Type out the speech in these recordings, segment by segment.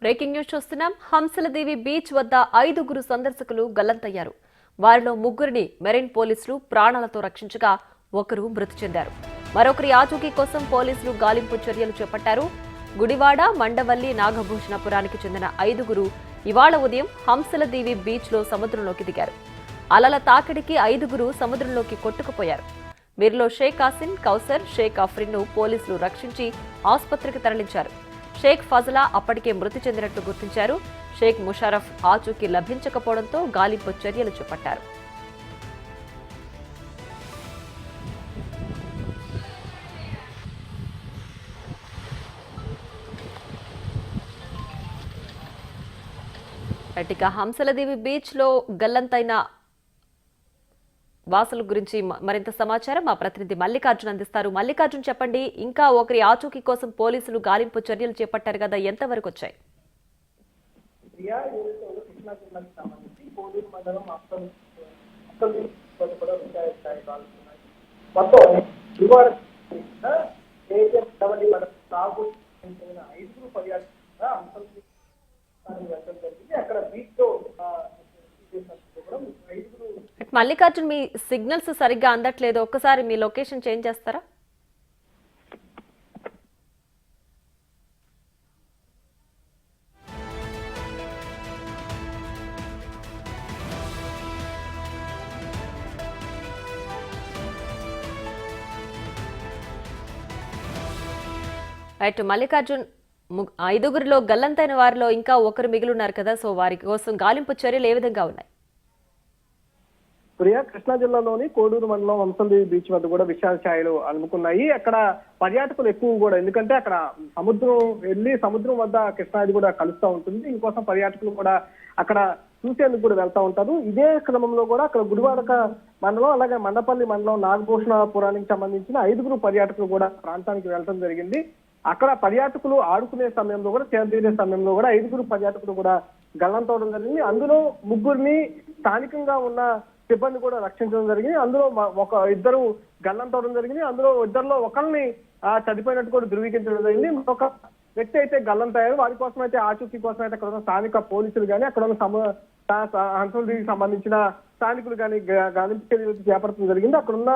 Breaking news చూస్తున్నాం. Hamsaladeevi beach వద్ద 5గురు సందర్శకులు గల్లంతయ్యారు. వారిలో 3గురిని మెరైన్ పోలీసులు ప్రాణాలతో రక్షించగా ఒకరు మృతి చెందారు. మరొకరి ఆచూకీ కోసం పోలీసులు గాలింపు చర్యలు చేపట్టారు. గుడివాడ, మండవల్లి, నాగభూషణపురానికి చెందిన 5గురు ఇవాళ ఉదయం హంసలదేవి బీచ్ లో సముద్రంలోకి దిగారు. అలల తాకిడికి 5గురు సముద్రంలోకి కొట్టుకుపోయారు. వీరిలో షేక్ ఆసిన్, కౌసర్, షేక్ అఫ్రిన్ ను పోలీసులు రక్షించి ఆసుపత్రికి తరలించారు. షేక్ ఫజలా అప్పటికే మృతి చెందినట్లు గుర్తించారు. షేక్ ముషారఫ్ ఆచూకీ లభించకపోవడంతో గాలింపు చర్యలు చేపట్టారు. ఇక హంసలదేవి బీచ్ లో గల్లంతైన వాసుల గురించి మరింత సమాచారం మా ప్రతినిధి మల్లికార్జున్ అందిస్తారు. మల్లికార్జున్, చెప్పండి, ఇంకా ఒకరి ఆచూకీ కోసం పోలీసులు గాలింపు చర్యలు చేపట్టారు కదా, ఎంతవరకు వచ్చాయి? మల్లికార్జున్, మీ సిగ్నల్స్ సరిగ్గా అందట్లేదు, ఒక్కసారి మీ లొకేషన్ చేంజ్ చేస్తారా? రైట్ మల్లికార్జున్, 5గురిలో గల్లంతైన వారిలో ఇంకా ఒకరు మిగిలిన్నారు కదా, సో వారి కోసం గాలింపు చర్యలు ఏ విధంగా ఉన్నాయి? ప్రియా, కృష్ణా జిల్లాలోని కోడూరు మండలం హంసలదేవి బీచ్ వద్ద కూడా విశాల ఛాయలు అలుముకున్నాయి. అక్కడ పర్యాటకులు ఎక్కువ కూడా, ఎందుకంటే అక్కడ సముద్రం వద్ద కృష్ణాది కూడా కలుస్తూ ఉంటుంది. ఇందుకోసం పర్యాటకులు కూడా అక్కడ చూసేందుకు కూడా వెళ్తా ఉంటారు. ఇదే క్రమంలో కూడా అక్కడ గుడివాడక మండలం, అలాగే మండపల్లి మండలం, నాగభూషణపురానికి సంబంధించిన 5గురు పర్యాటకులు కూడా ప్రాంతానికి వెళ్ళడం జరిగింది. అక్కడ పర్యాటకులు ఆడుకునే సమయంలో కూడా, చేరుతీరే సమయంలో కూడా 5గురు పర్యాటకులు కూడా గల్లంతవడం జరిగింది. అందులో 3గురిని స్థానికంగా ఉన్న సిబ్బంది కూడా రక్షించడం జరిగింది. అందులో ఇద్దరు గల్లంతవడం జరిగింది. అందులో ఇద్దరిలో ఒకరిని చనిపోయినట్టు కూడా ధృవీకరించడం జరిగింది. ఒక వ్యక్తి అయితే గల్లంతయ్యారు. వారి కోసం అయితే ఆచూకీ కోసం అయితే అక్కడ ఉన్న స్థానిక పోలీసులు కానీ, అక్కడ ఉన్న హంసలదేవికి సంబంధించిన స్థానికులు కానీ గాలింపు చర్యలు చేపట్టడం జరిగింది. అక్కడ ఉన్న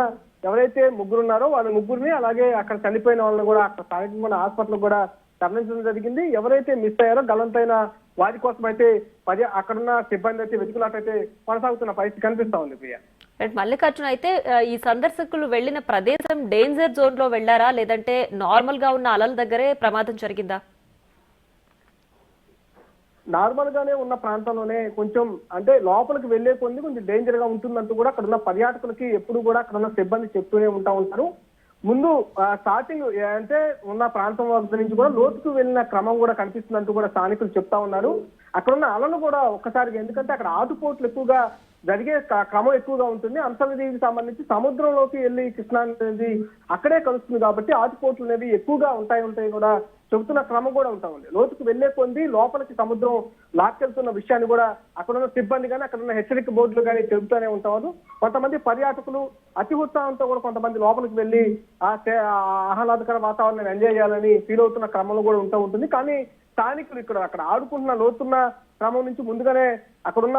ఎవరైతే 3గురు ఉన్నారో వాళ్ళ 3గురిని, అలాగే అక్కడ చనిపోయిన వాళ్ళని కూడా అక్కడ స్థానికంగా హాస్పిటల్ కూడా తరలించడం జరిగింది. ఎవరైతే మిస్ అయ్యారో గల్లంతైన వారి కోసం అయితే అక్కడున్న సిబ్బంది అయితే వెతుకులాట అయితే కొనసాగుతున్న పరిస్థితి కనిపిస్తా ఉంది. ప్రియ, మల్లికార్జున, అయితే ఈ సందర్శకులు వెళ్లిన ప్రదేశం డేంజర్ జోన్ లో వెళ్లారా, లేదంటే నార్మల్ గా ఉన్న అలల దగ్గరే ప్రమాదం జరిగిందా? నార్మల్ గానే ఉన్న ప్రాంతంలోనే కొంచెం, అంటే లోపలికి వెళ్లే కొంది కొంచెం డేంజర్ గా ఉంటుందంటూ కూడా అక్కడ ఉన్న పర్యాటకులకి ఎప్పుడు కూడా అక్కడ ఉన్న సిబ్బంది చెప్తూనే ఉంటారు. ముందు స్టార్టింగ్ అంటే ఉన్న ప్రాంతం వద్ద నుంచి కూడా లోతుకు వెళ్ళిన క్రమం కూడా కనిపిస్తుందంటూ కూడా స్థానికులు చెప్తా ఉన్నారు. అక్కడ ఉన్న అలలు కూడా ఒక్కసారిగా, ఎందుకంటే అక్కడ ఆటుపోట్లు ఎక్కువగా జరిగే క్రమం ఎక్కువగా ఉంటుంది. హంసలదేవికి సంబంధించి సముద్రంలోకి వెళ్ళి కృష్ణా నది అక్కడే కలుస్తుంది కాబట్టి ఆటుపోట్లు అనేవి ఎక్కువగా ఉంటాయి కూడా చెబుతున్న క్రమం కూడా ఉంటా ఉంది. లోతుకు వెళ్లే కొంది లోపలికి సముద్రం లాక్కెళ్తున్న విషయాన్ని కూడా అక్కడున్న సిబ్బంది కానీ, అక్కడున్న హెచ్చరిక బోర్డులు కానీ చెబుతూనే ఉంటారు. కొంతమంది పర్యాటకులు అతి ఉత్సాహంతో కూడా కొంతమంది లోపలికి వెళ్లి ఆహ్లాదకర వాతావరణాన్ని ఎంజాయ్ చేయాలని ఫీల్ అవుతున్న క్రమంలో కూడా ఉంటుంది. కానీ స్థానికులు అక్కడ ఆడుకుంటున్న లోతున్న క్రమం నుంచి ముందుగానే అక్కడున్న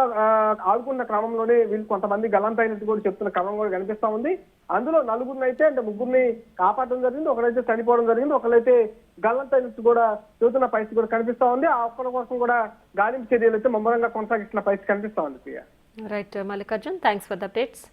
ఆడుకున్న క్రమంలోనే వీళ్ళు కొంతమంది గల్లంతైనట్టు కూడా చెప్తున్న క్రమం కూడా కనిపిస్తా ఉంది. అందులో 4గురిని అయితే, అంటే 3గురిని కాపాడడం జరిగింది, ఒకరైతే చనిపోవడం జరిగింది, ఒకరైతే గల్లంతైనట్టు కూడా చెబుతున్న పరిస్థితి కూడా కనిపిస్తా ఉంది. ఆ ఒక్కరి కోసం కూడా గాలింపు చర్యలు అయితే ముమ్మరంగా కొనసాగిస్తున్న పరిస్థితి కనిపిస్తా ఉంది. Right Mallikarjun, thanks for the updates.